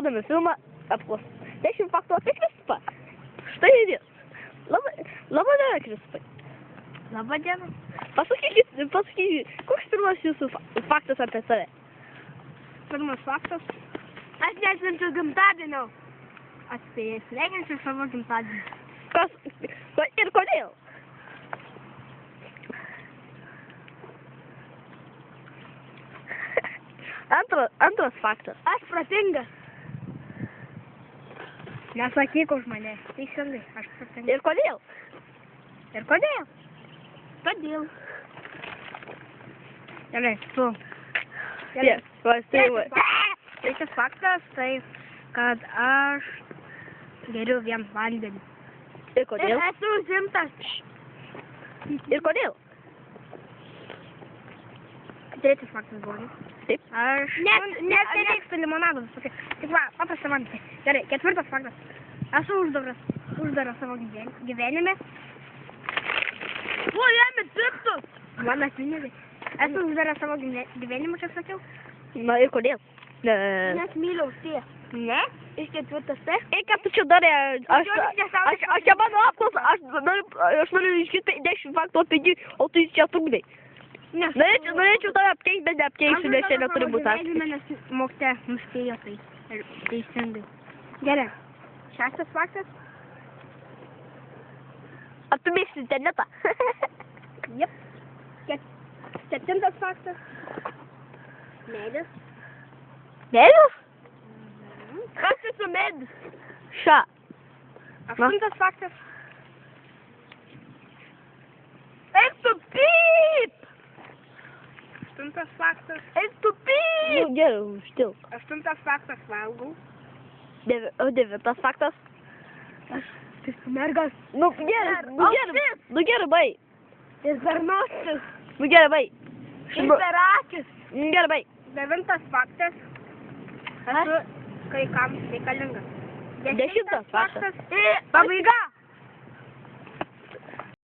rodome filmą apklausą. 10 faktų apie Kristupą. Štai ir jis. Labą dieną, Kristupai. Labą dieną. Pasakykit, koks pirmas jūsų faktas apie save? Pirmas faktas. Aš neatšvenčiu gimtadienio. Aš sveikinsiu savo gimtadienį. Ir kodėl? Antras faktas. Aš protingas. Nesakyk už mane. Teisingai, aš protingas. Ir kodėl? Ir kodėl? Todėl. Gerai, tu. Gerai. Trečias faktas, tai, kad aš geriu vien vandenį. Ir kodėl? Ir esu užimtas. Ir kodėl? Trečias faktas buvo. Taip. Aš nemėgstu limonado visokių. Tik va, paprastą vandenį. Gerai, ketvirtas faktas. Esu uždaras savo gyvenime. O, jame pirktus! Mano pinigai. Esu uždaras savo gyvenime, kaip sakiau. Na ir kodėl? Nes myliau tie. Ne? Ir ketvirtas tai. Ir ką tu čia darė? Aš čia mano apklausą, aš noriu išgirti 10 faktų apie jį, o tu čia trukdai. Norėčiau tave apkeisti, bet neapkeisiu, nes čia neturi būti atskirti. Nes mokytoja nuspėjo tai. Teisingai. Gerai. Šeštas faktas. Ar tu mėgsti internetą? Jep. Septintas faktas. Medis. Medis? Kas esu medis? Ša. Aštuntas faktas. Eik tu pyp! Aštuntas faktas. Eik tu pyp! Nu, gerai, užtilk. Aštuntas faktas valgau. O devintas faktas? Aš mergas. Nu, gerai, bai. Ir per nosis. Nu, gerai, bai. Ir per akis. Gerai, bai. Devintas faktas. Esu kai kam reikalingas. 10 faktas. Pabaiga.